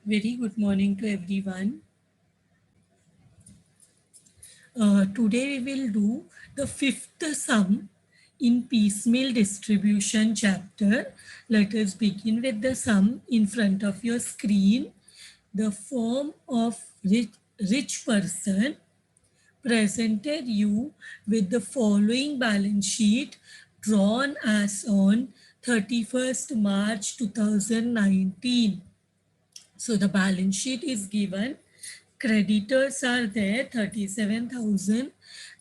Very good morning to everyone. Today we will do the fifth sum in piecemeal distribution chapter. Let us begin with the sum in front of your screen. The firm of rich person presented you with the following balance sheet drawn as on 31st March 2019. So the balance sheet is given. Creditors are there 37,000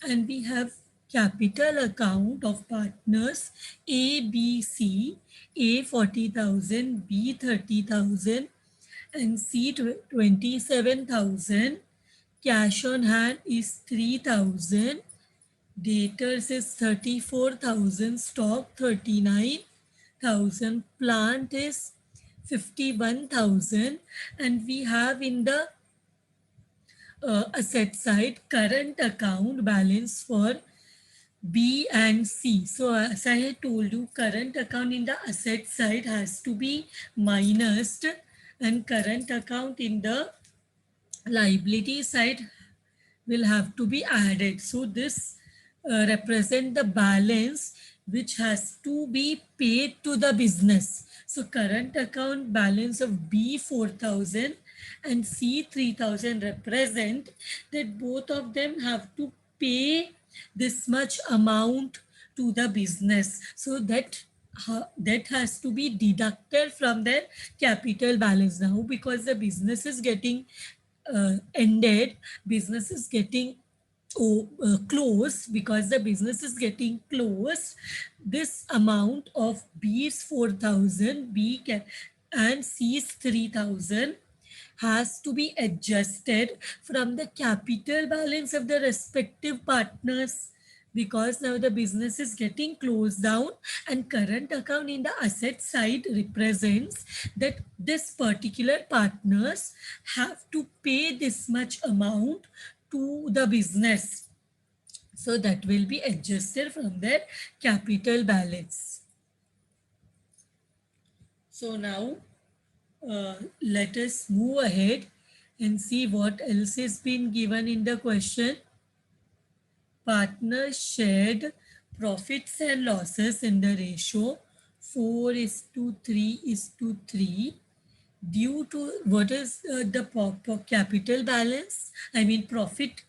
and we have capital account of partners A, B, C, A 40,000, B 30,000 and C 27,000. Cash on hand is 3,000. Debtors is 34,000, stock 39,000, plant is 51,000, and we have in the asset side current account balance for B and C. So as I had told you, current account in the asset side has to be minused and current account in the liability side will have to be added. So this represent the balance which has to be paid to the business. So current account balance of B 4,000 and C 3,000 represent that both of them have to pay this much amount to the business. So that has to be deducted from their capital balance now because the business is getting ended, business is getting closed. Because the business is getting closed, this amount of B's 4,000, and C's 3,000 has to be adjusted from the capital balance of the respective partners, because now the business is getting closed down and current account in the asset side represents that this particular partners have to pay this much amount to the business. So that will be adjusted from their capital balance. So now let us move ahead and see what else is been given in the question. Partners shared profits and losses in the ratio 4 is to 3 is to 3 due to what is the capital balance, I mean profit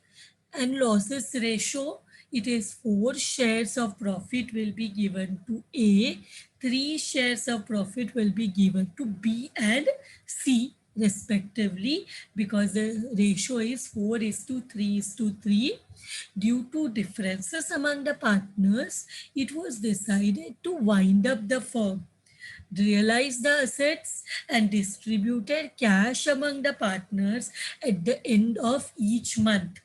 and losses ratio. It is 4 shares of profit will be given to A, 3 shares of profit will be given to B and C respectively, because the ratio is 4 is to 3 is to 3. Due to differences among the partners, it was decided to wind up the firm, realized the assets and distributed cash among the partners at the end of each month.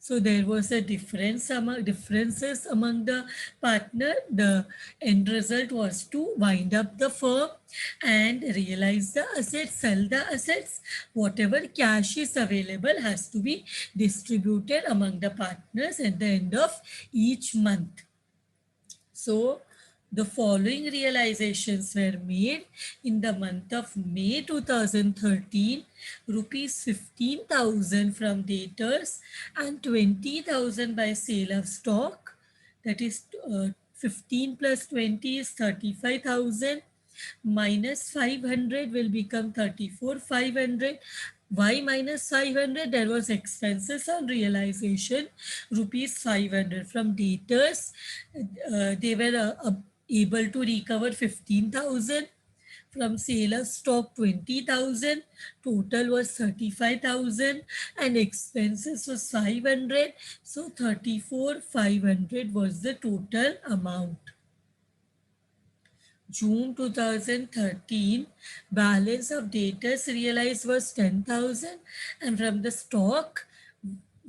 So there was a differences among the partner. The end result was to wind up the firm and realize the assets, sell the assets. Whatever cash is available has to be distributed among the partners at the end of each month. So the following realizations were made in the month of May 2013, rupees 15,000 from debtors and 20,000 by sale of stock. That is 15 plus 20 is 35,000, minus 500 will become 34,500. Why minus 500? There was expenses on realization, rupees 500 from debtors. They were able to recover 15,000 from sale of stock 20,000. Total was 35,000 and expenses was 500. So 34,500 was the total amount. June 2013, balance of debtors realized was 10,000 and from the stock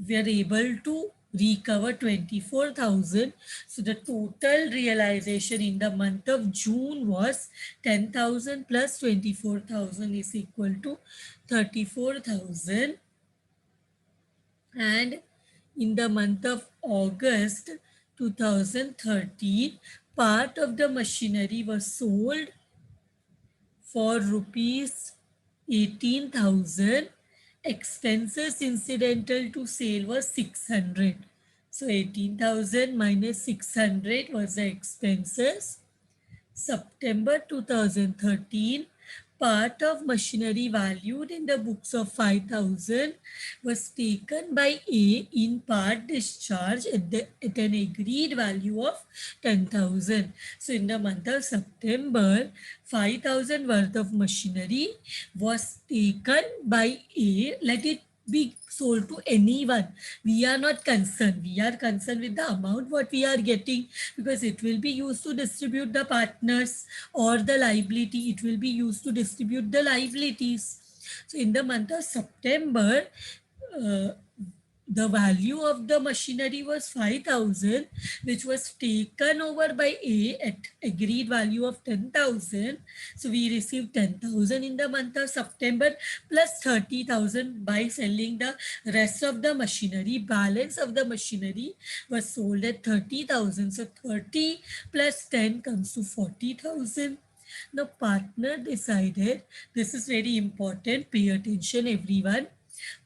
we are able to recover 24,000. So the total realization in the month of June was 10,000 plus 24,000 is equal to 34,000. And in the month of August 2013, part of the machinery was sold for rupees 18,000. Expenses incidental to sale was 600. So 18,000 minus 600 was the expenses. September 2013, part of machinery valued in the books of 5,000 was taken by A in part discharge at an agreed value of 10,000. So in the month of September, 5,000 worth of machinery was taken by A. Let it be sold to anyone. We are not concerned. We are concerned with the amount what we are getting, because it will be used to distribute the partners, or the liability, it will be used to distribute the liabilities. So in the month of September, uh, the value of the machinery was 5,000, which was taken over by A at agreed value of 10,000. So we received 10,000 in the month of September plus 30,000 by selling the rest of the machinery. Balance of the machinery was sold at 30,000. So 30 plus 10 comes to 40,000. The partner decided, this is very important, pay attention everyone.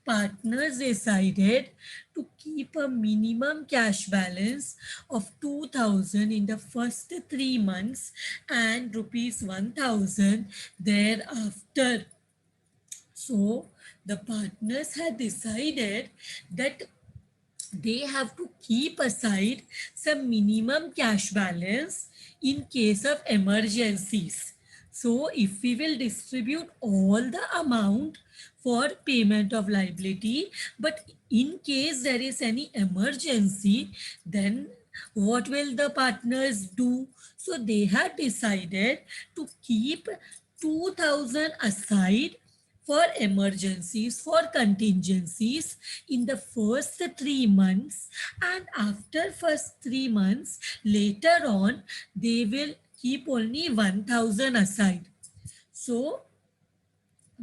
Partners decided to keep a minimum cash balance of 2,000 in the first 3 months and rupees 1,000 thereafter. So the partners had decided that they have to keep aside some minimum cash balance in case of emergencies. So if we will distribute all the amount for payment of liability, but in case there is any emergency, then what will the partners do? So they had decided to keep 2,000 aside for emergencies, for contingencies in the first 3 months, and after first 3 months, later on, they will keep only 1,000 aside. So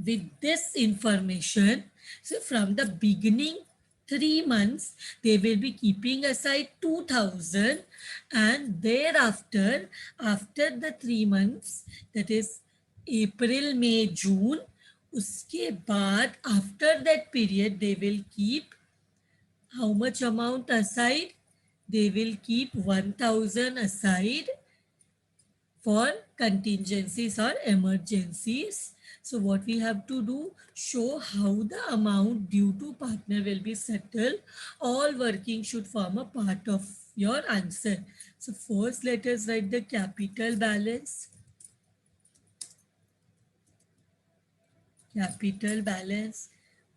with this information, so from the beginning 3 months, they will be keeping aside 2,000, and thereafter, after the 3 months, that is April, May, June, uske baad, after that period, they will keep how much amount aside? They will keep 1,000 aside for contingencies or emergencies. So what we have to do, show how the amount due to partner will be settled. All working should form a part of your answer. So first let us write the capital balance. Capital balance.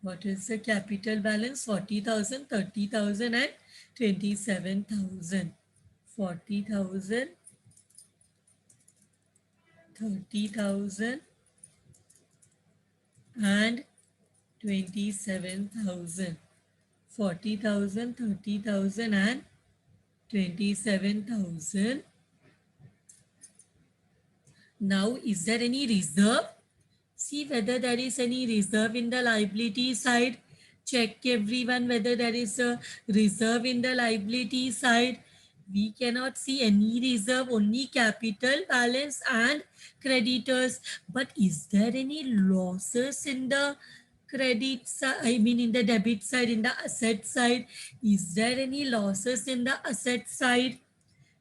What is the capital balance? 40,000, 30,000 and 27,000. 40,000, 30,000 and 27,000. 40,000, 30,000 and 27,000. Now, is there any reserve? See whether there is any reserve in the liability side. Check everyone whether there is a reserve in the liability side. We cannot see any reserve, only capital balance and creditors. But is there any losses in the credit side? I mean in the debit side, in the asset side? Is there any losses in the asset side?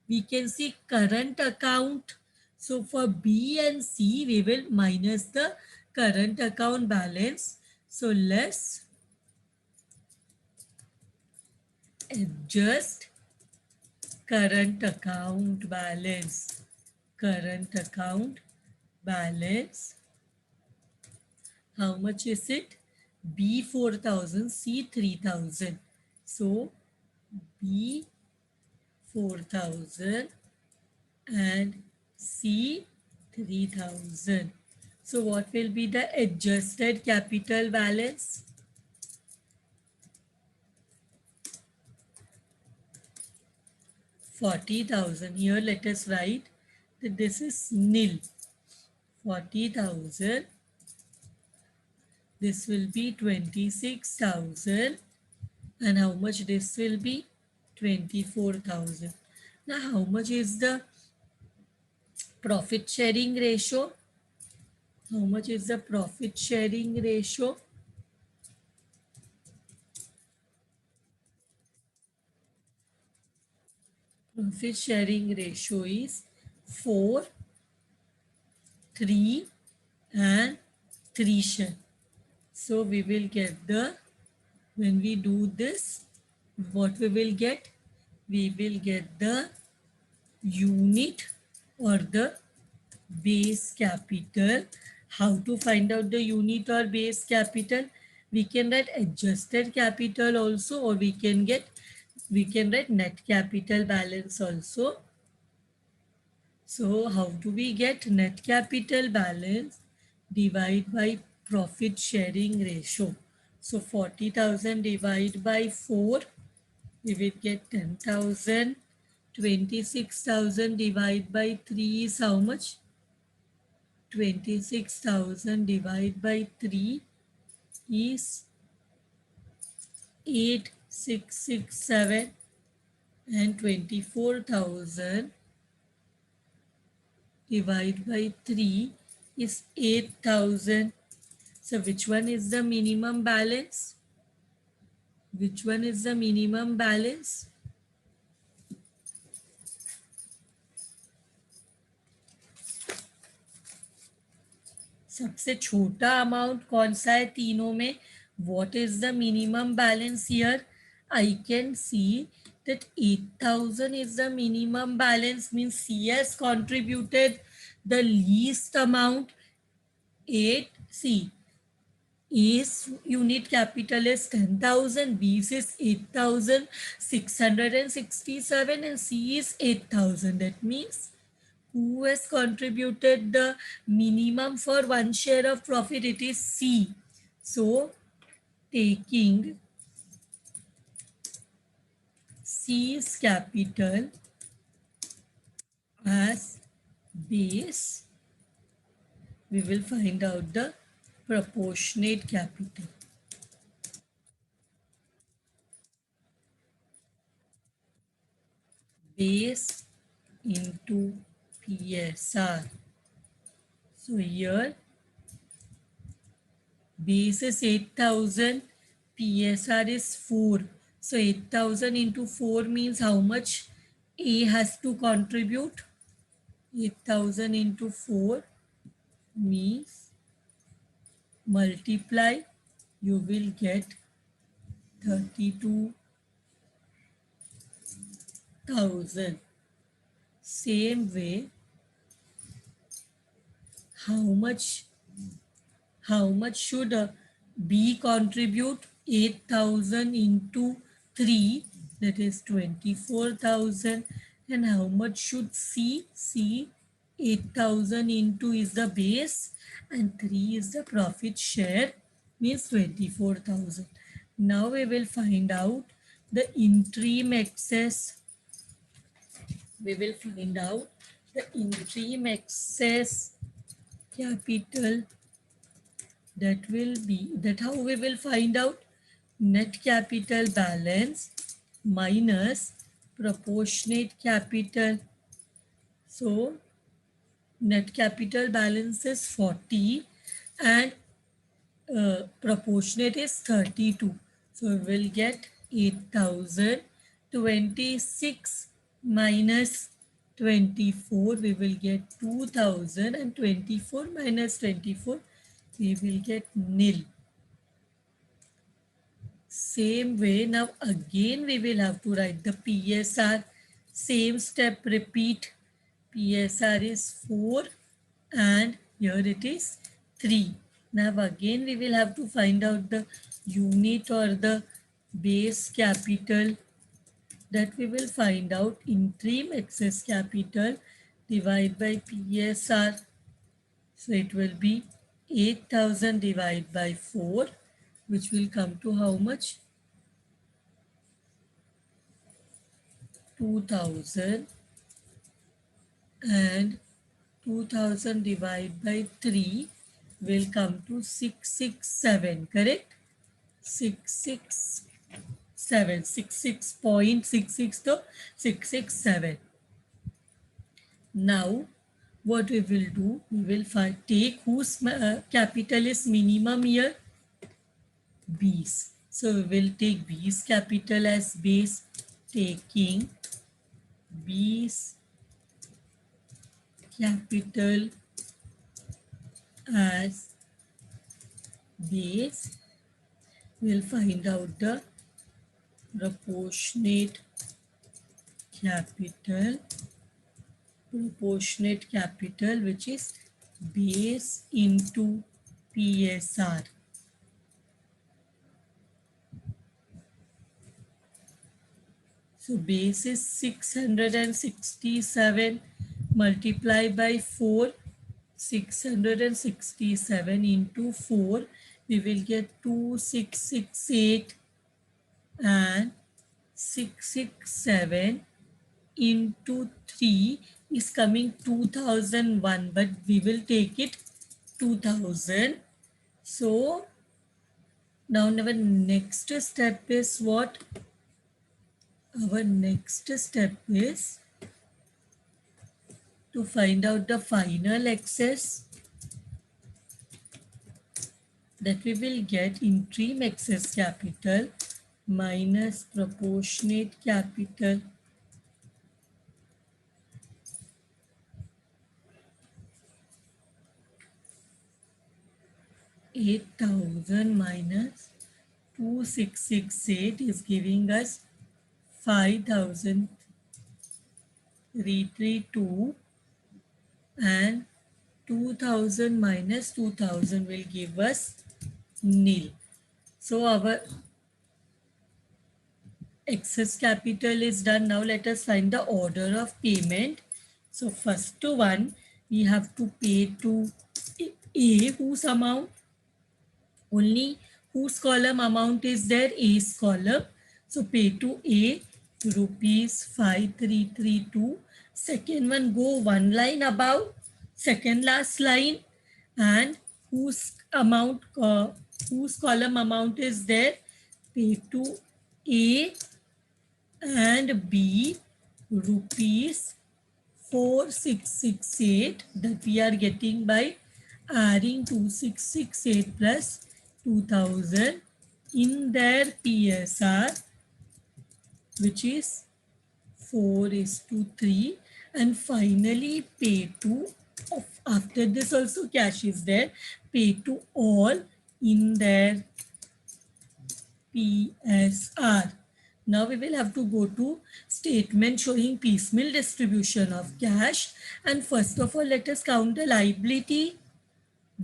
We can see current account. So for B and C, we will minus the current account balance. So let's adjust current account balance. Current account balance. How much is it? B 4,000, C 3,000. So B 4,000 and C 3,000. So what will be the adjusted capital balance? 40,000. Here let us write that this is nil. 40,000. This will be 26,000. And how much this will be? 24,000. Now how much is the profit sharing ratio? How much is the profit sharing ratio? Profit sharing ratio is 4, 3 and 3 share. So we will get the, when we do this, what we will get? We will get the unit or the base capital. How to find out the unit or base capital? We can write adjusted capital also, or we can write net capital balance also. So how do we get net capital balance? Divide by profit sharing ratio. So 40,000 divide by 4, we will get 10,000. 26,000 divide by 3 is how much? 26,000 divided by 3 is 8667, and 24,000 divided by 3 is 8,000. So which one is the minimum balance? Which one is the minimum balance? सबसे छोटा amount कौन सा है तीनों में? What is the minimum balance here? I can see that 8,000 is the minimum balance, means C has contributed the least amount. 8, see, A's unit capital is 10,000, B's is 8,667, and C is 8,000. That means who has contributed the minimum for one share of profit? It is C. So taking C's capital as base, we will find out the proportionate capital. Base into PSR. So here base is 8,000, PSR is 4. So 8,000 into 4 means how much A has to contribute? 8,000 into 4 means multiply, you will get 32,000. Same way, how much should B contribute? 8,000 into 3, that is 24,000. And how much should C? C, 8,000 into is the base and 3 is the profit share, means 24,000. Now we will find out the interim excess. We will find out the interim excess capital. That will be, that how we will find out? Net capital balance minus proportionate capital. So net capital balance is 40 and proportionate is 32. So we will get 8,000. 26 minus 24, we will get 2,000, and 24 minus 24, we will get nil. Same way, now again we will have to write the PSR. Same step repeat. PSR is 4 and here it is 3. Now again we will have to find out the unit or the base capital. That we will find out interim excess capital divided by PSR. So it will be 8,000 divided by 4, which will come to how much? 2,000, and 2,000 divided by 3 will come to 667, correct? 667, 66.66 to 667. Now what we will do, we will take whose capital is minimum here, B's. So we will take B's capital as base, taking B's capital as base. We'll find out the proportionate capital, which is base into PSR. So base is 667 multiplied by 4. 667 into 4, we will get 2668, and 667 into 3 is coming 2001, but we will take it 2000. So now our next step is what? Our next step is to find out the final excess, that we will get interim excess capital minus proportionate capital (8,000) minus 2668 is giving us 5,332, and 2000 minus 2000 will give us nil. So our excess capital is done. Now let us find the order of payment. So first one, we have to pay to A, whose amount? Only whose column amount is there? A's column. So pay to A, rupees 5332. Second one, go one line above, second last line, and whose amount, whose column amount is there? Pay to A and B, rupees 4668, that we are getting by adding 2668 plus 2000 in their PSR, which is 4:3, and finally pay to, after this also cash is there, pay to all in their PSR. Now we will have to go to statement showing piecemeal distribution of cash. And first of all, let us count the liability.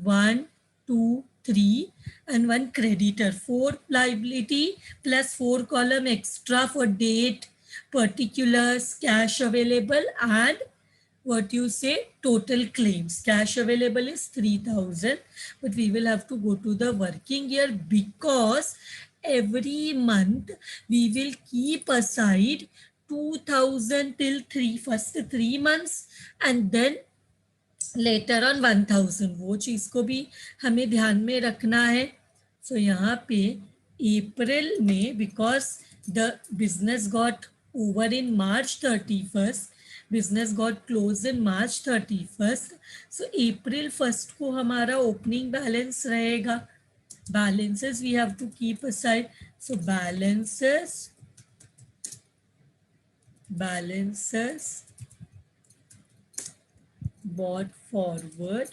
1, 2, 3, and one creditor. 4 liability plus 4 column extra for date, particulars, cash available, and what you say, total claims. Cash available is 3,000, but we will have to go to the working year, because every month we will keep aside 2,000 till first 3 months, and then later on 1000, वो चीज़ को भी हमें ध्यान में रखना है. सो यहाँ पे अप्रैल में, because the business got over in March 31st, business got close in March 31st, so April 1st को हमारा ओपनिंग बैलेंस रहेगा. balances we have to keep aside. So balances bought forward.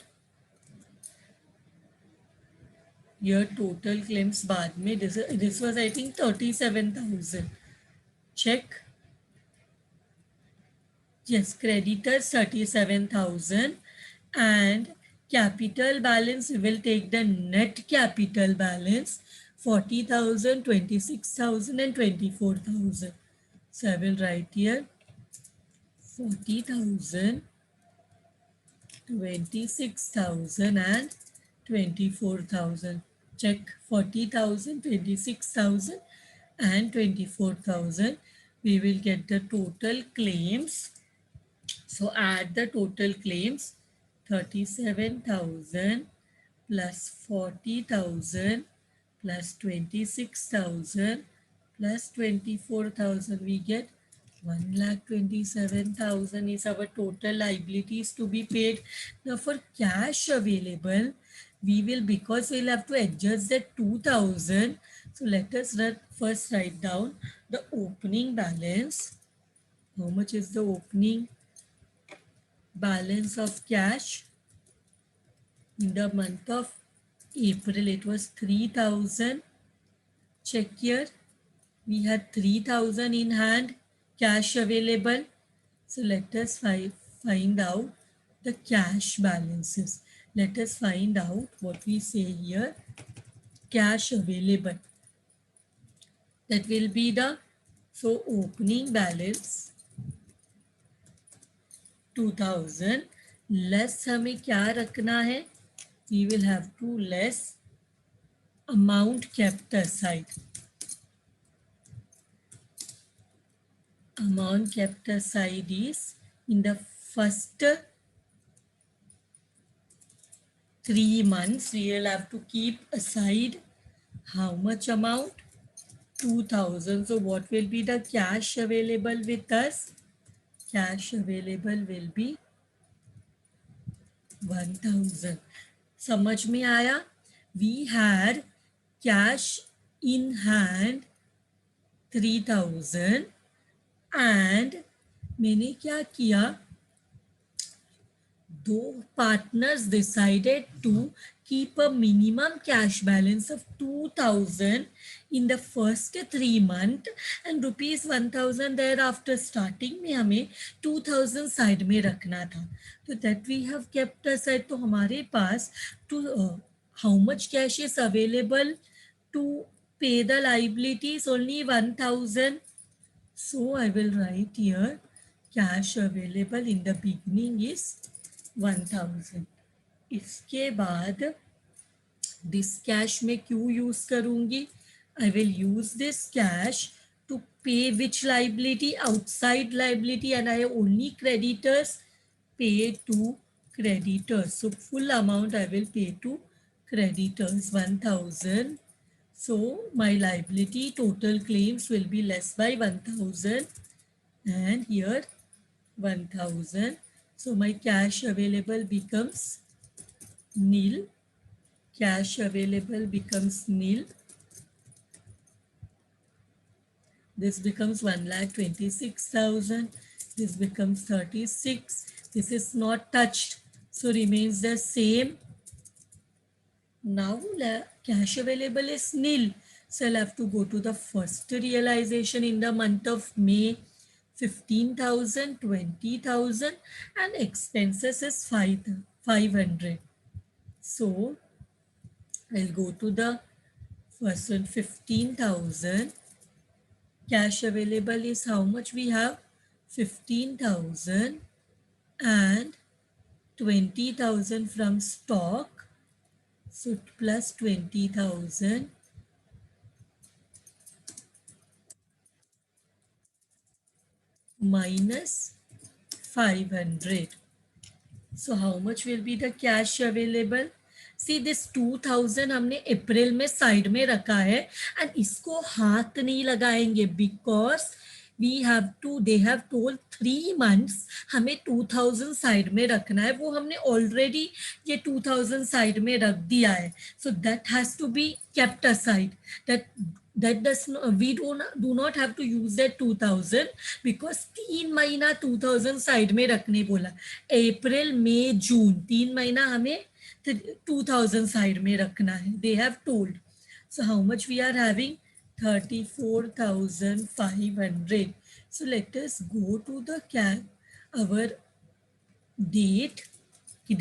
Your total claims बाद में, this was I think 37,000. Check. Yes, creditors 37,000, and capital balance, we will take the net capital balance 40,000, 26,000, and 24,000. So I will write here 40,000, 26,000, and 24,000. Check 40,000, 26,000, and 24,000. We will get the total claims. So add the total claims, 37,000 plus 40,000 plus 26,000 plus 24,000. We get 1,27,000 is our total liabilities to be paid. Now for cash available, we will, because we'll have to adjust that 2,000. So let us first write down the opening balance. How much is the opening balance of cash in the month of April? It was 3,000. Check here. We had 3,000 in hand, cash available. So let us find out the cash balances. Let us find out what we say here. Cash available. That will be the, so opening balance 2,000 less हमें क्या रखना है? We will have to less amount kept aside. Amount kept aside is in the first 3 months we will have to keep aside how much amount? 2,000. So what will be the cash available with us? Cash available will be 1,000. समझ में आया? We had cash in hand 3,000 and मैंने क्या किया? Though partners decided to keep a minimum cash balance of 2,000 in the first 3 months and rupees 1,000 thereafter, starting में हमें 2,000 side में रखना था. तो that we have kept aside. तो हमारे पास how much cash is available to pay the liabilities? Only 1,000. So I will write here cash available in the beginning is 1,000. इसके बाद this cash में क्यों यूज करूंगी? I will use this cash to pay which liability? Outside liability, and I have only creditors. Pay to creditors. So full amount I will pay to creditors 1,000. So my liability total claims will be less by 1,000 and here 1,000. So my cash available becomes nil. Cash available becomes nil. This becomes 1,26,000. This becomes 36. This is not touched, so remains the same. Now cash available is nil. So I'll have to go to the first realization in the month of May. 15,000, 20,000 and expenses is 500. So I'll go to the first one. 15,000. Cash available is how much we have? 15,000 and 20,000 from stock. So plus 20,000 minus 500. So how much will be the cash available? See this 2,000 हमने अप्रैल में side में रखा है and इसको हाथ नहीं लगाएंगे because we have to, they have told 3 months हमें 2,000 साइड में रखना है. वो हमने ऑलरेडी ये 2,000 साइड में रख दिया है. So that has to be kept aside. that does not, we do not have to use that 2,000 because 3 महीना 2,000 साइड में रखने बोला. अप्रैल मई जून 3 महीना हमें 2,000 साइड में रखना है. they have told. So how much we are having? 34,500. So let us go to the our date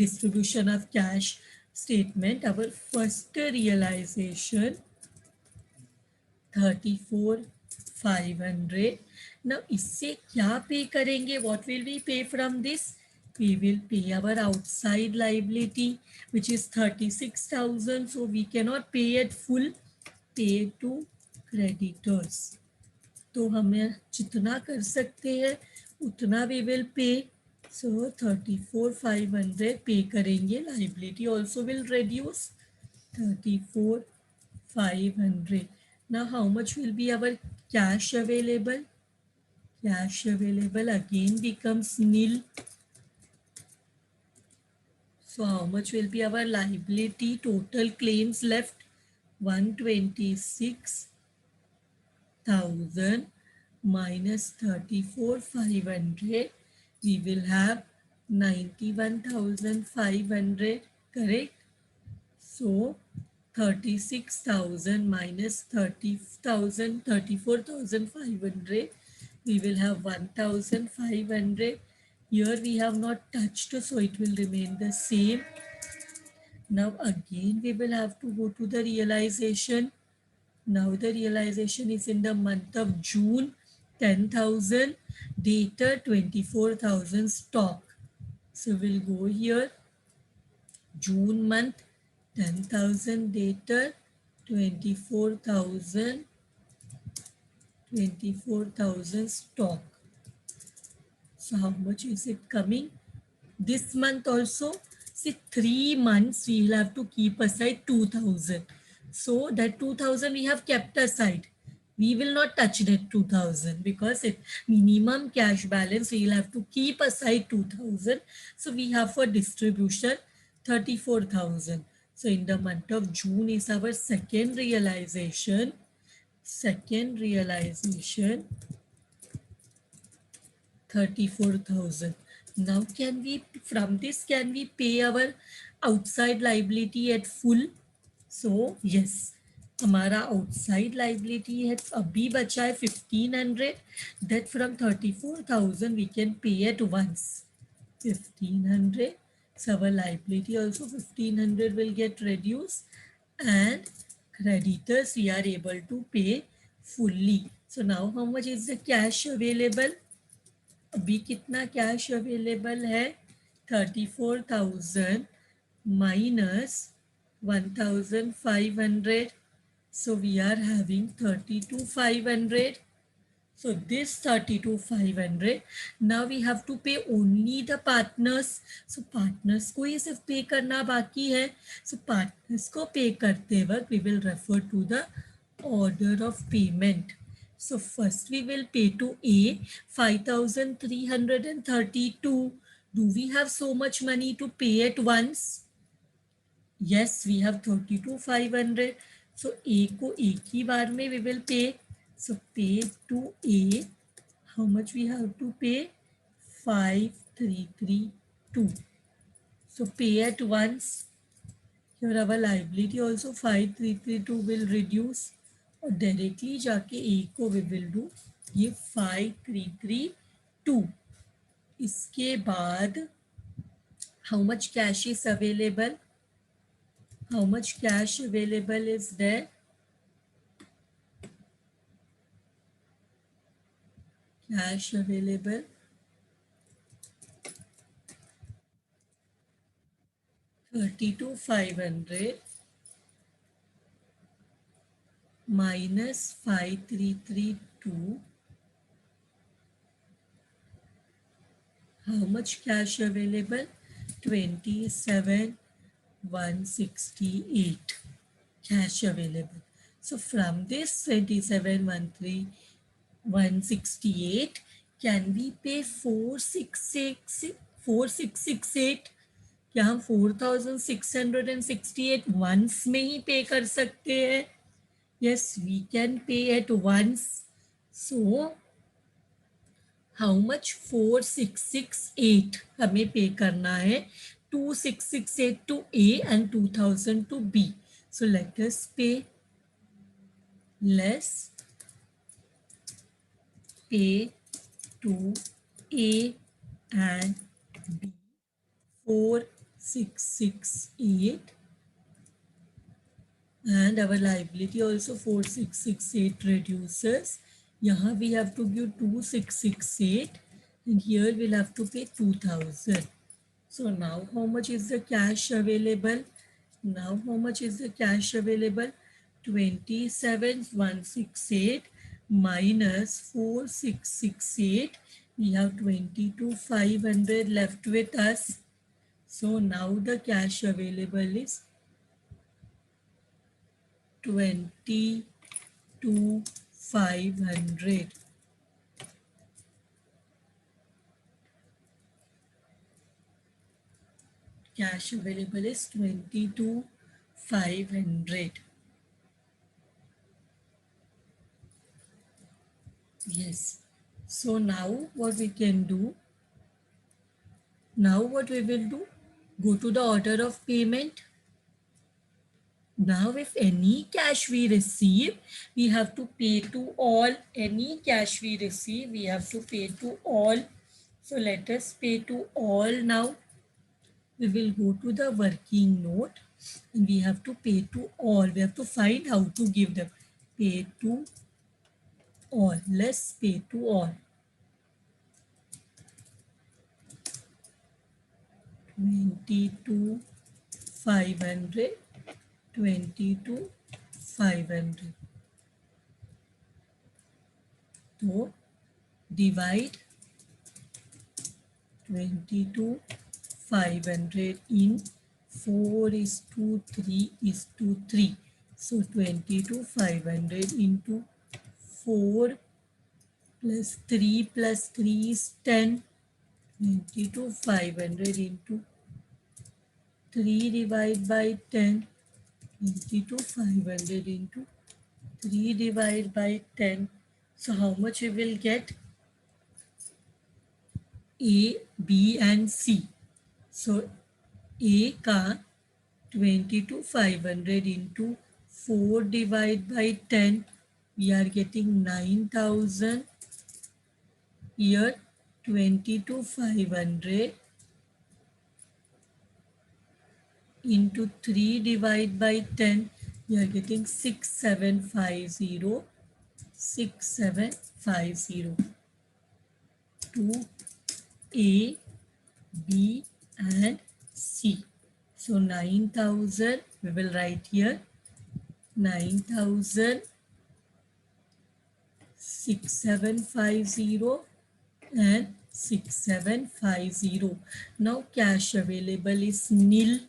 distribution of cash statement. Our first realization 34,500. Now इससे क्या पे करेंगे? What will we pay from this? We will pay our outside liability which is 36,000. So we cannot pay it full. Pay to creditors. तो हमें जितना कर सकते हैं उतना we will pay. So 34,500 pay करेंगे. Liability also will reduce. 34,500. Now how much will be our cash available? Cash available again becomes nil. So how much will be our liability? Total claims left 126,000 minus 34,500. We will have 91,500, correct? So 36,000 minus 30,000, 34,500. We will have 1,500. Here we have not touched, so it will remain the same. Now again we will have to go to the realization. Now the realization is in the month of June, 10,000, data 24,000 stock. So we'll go here, June month, 10,000 data, 24,000, 24,000 stock. So how much is it coming? This month also, see 3 months we will have to keep aside 2,000. So that 2,000 we have kept aside. We will not touch that 2,000 because it minimum cash balance we will have to keep aside 2,000. So we have for distribution 34,000. So in the month of June is our second realization. Second realization 34,000. Now can we, from this can we pay our outside liability at full? So yes, हमारा outside liability है अभी बचा है 1,500. That from 34,000 we can pay at once 1,500. So our liability also 1,500 will get reduced, and creditors we are able to pay fully. So now how much is the cash available? अभी कितना cash available है? 34,000 minus 1,500. So we are having 32,500. So this 32,500, now we have to pay only the partners. So partners को ये सिर्फ पे करना बाकी है. So partners को पे करते वक्त we will refer to the order of payment. So first we will pay to A 5,332. Do we have so much money to pay at once? Yes, we have 32,500. So A को एक ही बार में we will pay. So pay to A. How much we have to pay? 5,332. So pay at once. Here our liability also 5,332 will reduce. और directly जाके A को we will do ये 5,332. इसके बाद how much cash is available? How much cash available is there? Cash available 32,500 minus 5,332. How much cash available? 27,168 cash available. So from this 27,168, can we pay 4,668? क्या हम 4,668 once में ही पे कर सकते हैं? Yes, we can pay at once. So how much? 4,668 हमें पे करना है. 2,668 to A and 2,000 to B. So let us pay less, pay to A and B 4,668, and our liability also 4,668 reduces. यहाँ we have to give 2,668, and here we'll have to pay 2,000. So now how much is the cash available? Now how much is the cash available? 27,168 minus 4,668. We have 22,500 left with us. So now the cash available is 22,500. cash available is 22,500. Yes. So now what we can do, now what we will do, go to the order of payment. Now if any cash we receive, we have to pay to all. Any cash we receive, we have to pay to all. So let us pay to all now. We will go to the working note and we have to pay to all. We have to find how to give them. Pay to all. Let's pay to all. 22,500. 22,500. So divide 22,500 in 4 is to 3 is to 3. So 22,500 into 4 plus 3 is 10. 22,500 into 3 divided by 10. 22,500 into 3 divided by 10. So how much we will get? A, B and C. So A का 22,500 into 4 divided by 10, we are getting 9,000. Here 22,500 into 3 divided by 10, we are getting 6,750. 6,750 to A, B and C. So 9,000, we will write here 9,6,750 and 6,750. Now cash available is nil.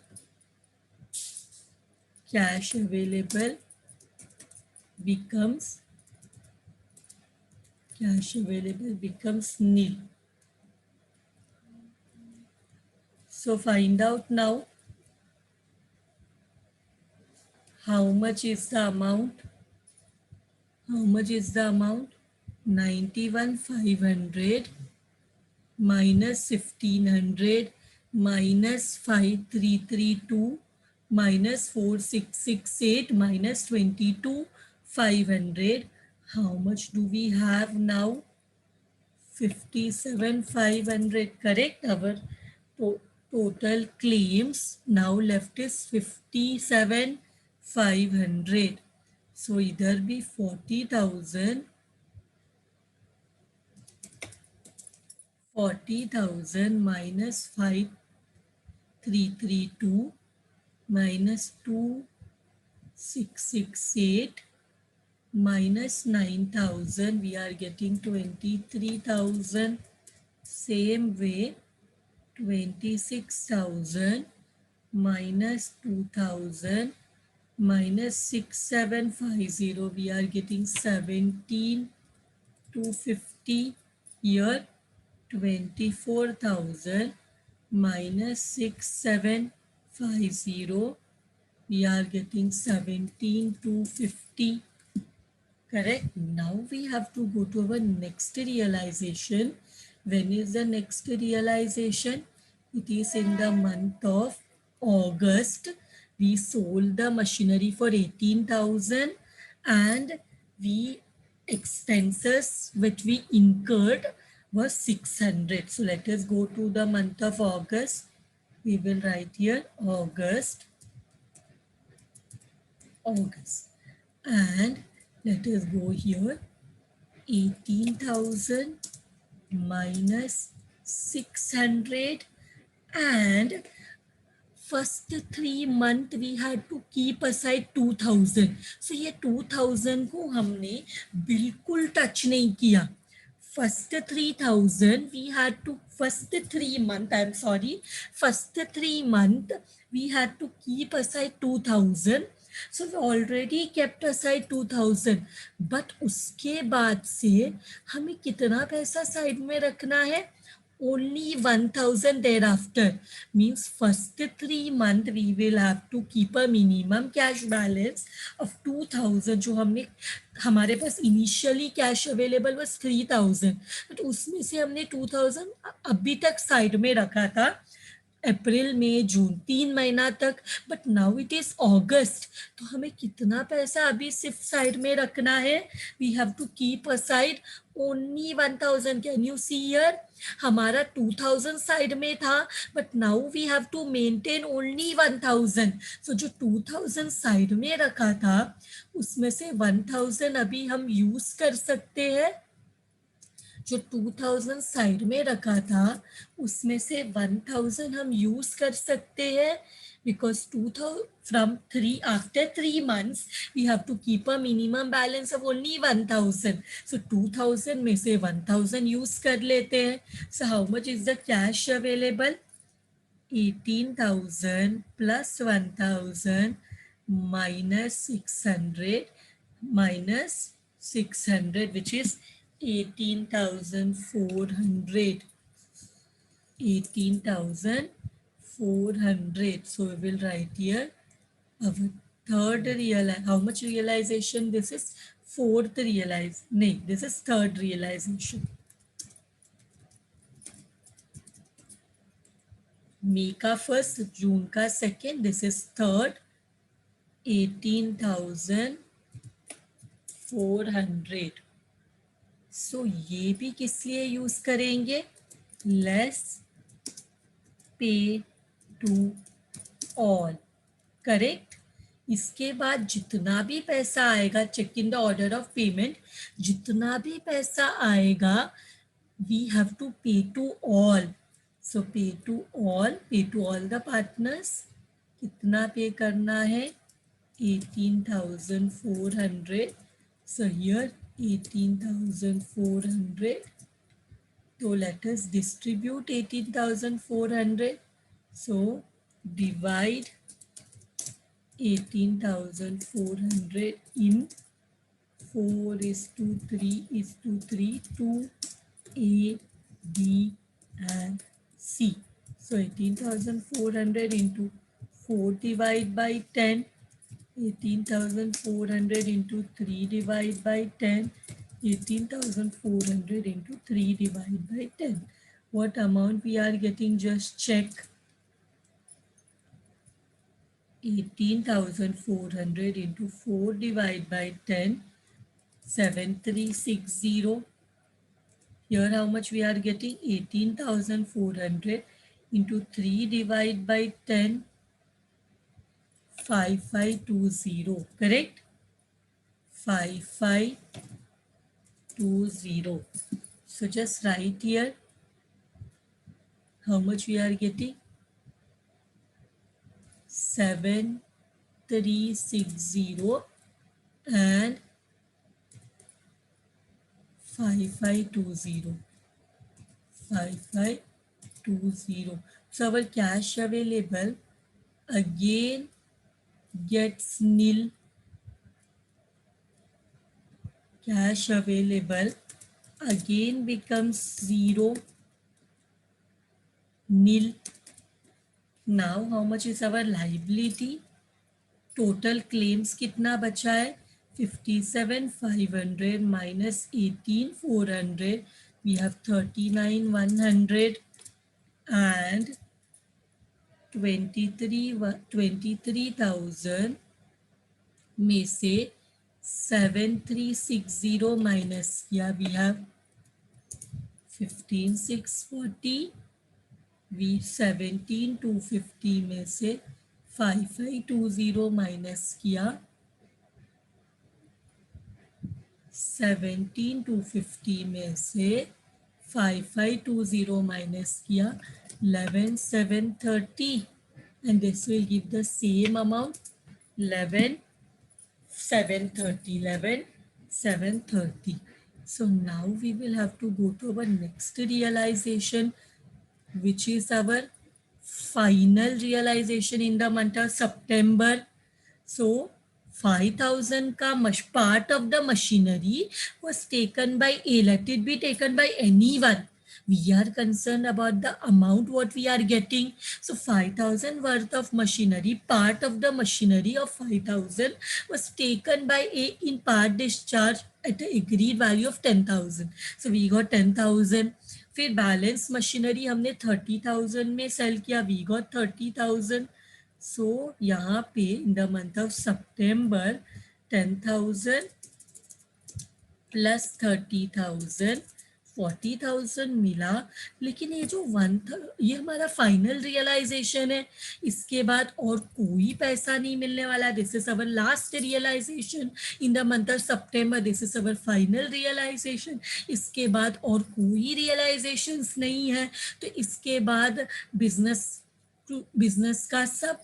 Cash available becomes nil. So find out now how much is the amount. How much is the amount? 91,500 minus 1,500 minus 5,332 minus 4,668 minus 22,500. How much do we have now? 57,500. Correct? Our total claims now left is 57,500. So either be 40,000 minus 5,332 minus 2,668 minus 9,000, we are getting 23,000. Same way 26,000 minus 2,000 minus 6,750, we are getting 17,250. Here 24,000 minus 6,750, we are getting 17,250. Correct. Now we have to go to our next realization. When is the next realization? It is in the month of August. We sold the machinery for 18,000 and we expenses which we incurred was 600. So let us go to the month of August. We will write here August. And let us go here 18,000 minus 600 and first 3 month we had to keep aside 2,000. So ये 2,000 को हमने बिल्कुल touch नहीं किया. First 3,000 we had to first 3 month we had to keep aside 2,000. So we already kept aside 2,000. But उसके बाद से हमें कितना पैसा साइड में रखना है? only 1000 thereafter. Means first 3 month we will have to keep a minimum cash balance of 2000. जो हमने हमारे पास इनिशियली कैश अवेलेबल बस 3000, बट उसमें से हमने 2000 अभी तक साइड में रखा था, अप्रैल मई जून 3 महीना तक, बट नाउ इट इज अगस्त, तो हमें कितना पैसा अभी सिर्फ साइड में रखना है? We have to keep aside only 1000. Can you see here? हमारा 2000 साइड में था, but now we have to maintain only 1000. So जो 2000 साइड में रखा था उसमें से 1000 अभी हम यूज कर सकते हैं. जो 2000 साइड में रखा था उसमें से 1000 हम यूज कर सकते हैं, because 2000 from 3 after 3 months we have to keep a minimum balance of only 1000. So 2000 में से 1000 यूज कर लेते हैं. So how much is the cash available? 18,000 plus 1000 minus 600 minus 600, which is 18,400. 18,400. So we will write here our third how much realization this is? Fourth realize. No, this is third realization. May का first, June का second, this is third. 18,400. So ये भी किस लिए use करेंगे? Less पे to all. Correct. इसके बाद जितना भी पैसा आएगा, check in the order of payment, जितना भी पैसा आएगा we have to pay to all. So pay to all the partners. कितना पे करना है? 18,400. So here 18,400. So let us distribute 18,400. So divide 18,400 in 4:3:3 to A, B and C. So 18,400 into 4 divided by 10. 18,400 into 3 divided by 10. 18,400 into 3 divided by 10. What amount we are getting? Just check. 18,400 into 4 divided by 10. 7360. Here how much we are getting? 18,400 into 3 divided by 10. 5520. Correct? 5520. So just write here how much we are getting. 7360 and 5520. 5520. So our cash available again gets nil. Cash available again becomes 0, nil. Now how much is our liability? Total claims कितना बचा है? 57,500 minus 18,400. We have 39,100 and 23,000 में से 7360 minus किया, we have 15,640. we 17,250 में से 5520 minus किया, 17,250 में से 5520 माइनस किया, 11,730, and this will give the same amount, 11,730. So now we will have to go to our next realization, which is our final realization in the month of September. So 5,000 ka part of the machinery was taken by A. Let it be taken by anyone. We are concerned about the amount what we are getting. So 5,000 worth of machinery, part of the machinery of 5,000 was taken by A in part discharge at the agreed value of 10,000. So we got 10,000. फिर balance machinery हमने 30,000 में cell किया, we got 30,000. सो यहाँ पे इन the month of September 10,000 plus 30,000 40,000 मिला. लेकिन ये जो ये हमारा फाइनल रियलाइजेशन है, इसके बाद और कोई पैसा नहीं मिलने वाला. This is our last realisation in the month of सितंबर. This is our final realisation. इसके बाद और कोई रियलाइजेशंस नहीं है. तो इसके बाद बिजनेस का सब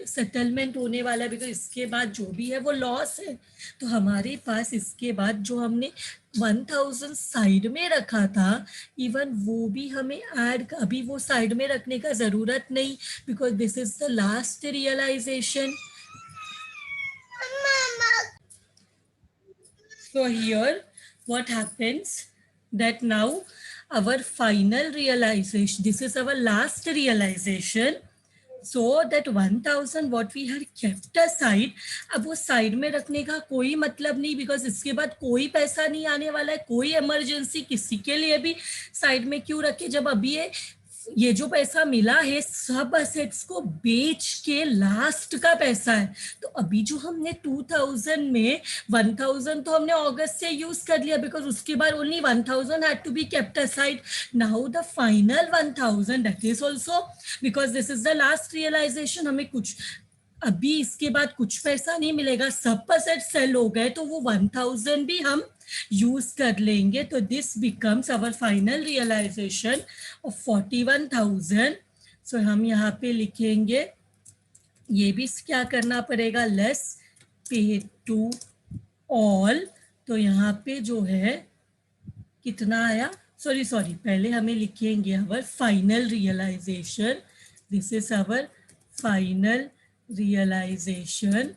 सेटलमेंट होने वाला है, बिकॉज इसके बाद जो भी है वो लॉस है. तो हमारे पास इसके बाद जो हमने 1,000 साइड में रखा था, इवन वो भी हमें ऐड, अभी वो साइड में रखने का ज़रूरत नहीं, because this is the last realisation. So here what happens that now our final realization, this is our last realization. So that 1,000 what we had kept aside, अब वो साइड में रखने का कोई मतलब नहीं, बिकॉज इसके बाद कोई पैसा नहीं आने वाला है, कोई इमरजेंसी किसी के लिए भी साइड में क्यों रखे, जब अभी ये जो पैसा मिला है सब असेट्स को बेच के लास्ट का पैसा है. तो अभी जो हमने 2,000 में 1,000 तो हमने अगस्त से यूज कर लिया, बिकॉज उसके बाद only 1,000 had to be kept aside. Now the final 1,000 that is also, because this is the last realisation, हमें कुछ अभी इसके बाद कुछ पैसा नहीं मिलेगा, सब असेट सेल हो गए, तो वो 1,000 भी हम यूज कर लेंगे. तो this becomes our final realisation of 41,000. सो हम यहाँ पे लिखेंगे, ये भी क्या करना पड़ेगा, लेस पे टू ऑल. तो यहाँ पे जो है कितना आया, सॉरी पहले हमें लिखेंगे our final realisation. This is our final realization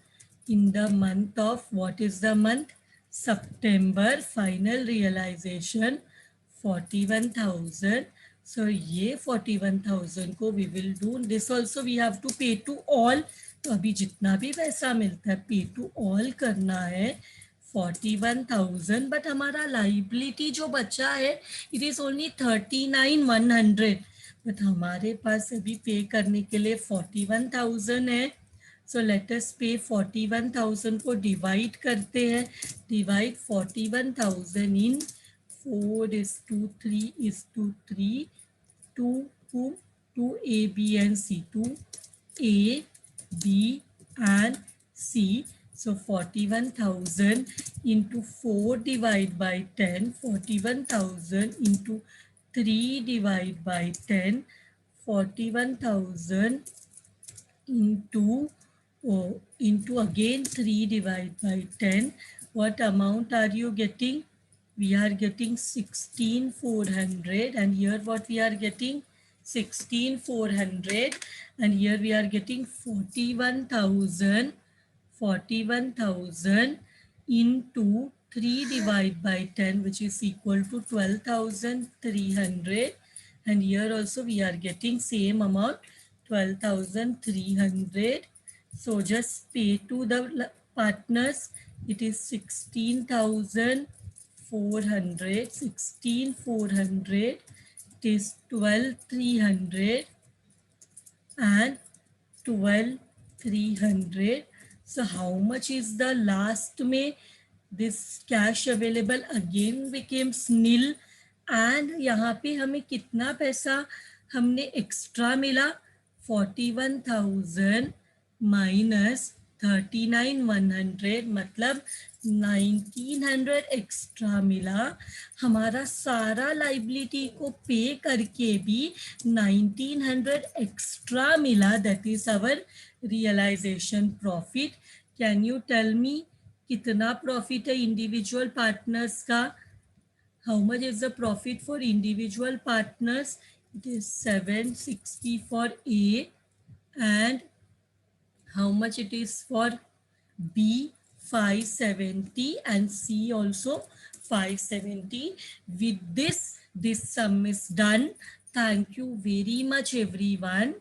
in the month of, what is the month, September. Final realization 41,000. So ये 41,000 को we will do this also, we have to pay to all. तो अभी जितना भी पैसा मिलता है pay to all करना है 41,000. बट हमारा लाइबिलिटी जो बचा है it is only 39,100. बट हमारे पास अभी पे करने के लिए 41,000 है. सो लेट अस पे 41,000 को डिवाइड करते हैं. Divide 41,000 in 4:3:3 to A, B and C, to A, B and C. So 41,000 into 4 divided by 10, 41,000 into 3 divided by 10, 41,000 into again 3 divided by 10. What amount are you getting? We are getting 16,400, and here what we are getting, 16,400, and here we are getting 41,000 into 3 divided by 10, which is equal to 12,300, and here also we are getting same amount, 12,300. So just pay to the partners. It is 16,400. 16,400. It is 12,300 and 12,300. So how much is the last May? This cash available again becomes nil. And यहाँ पे हमें कितना पैसा हमने extra मिला, 41,000 minus 39,100, मतलब 1,900 extra मिला. हमारा सारा लाइबिलिटी को पे करके भी 1,900 एक्स्ट्रा मिला. That is our realisation profit. Can you tell me कितना प्रॉफिट है इंडिविजुअल पार्टनर्स का? How much is the profit for individual partners? It is 760 for A, and how much it is for B? 570, and C also 570. With this This sum is done. Thank you very much, everyone.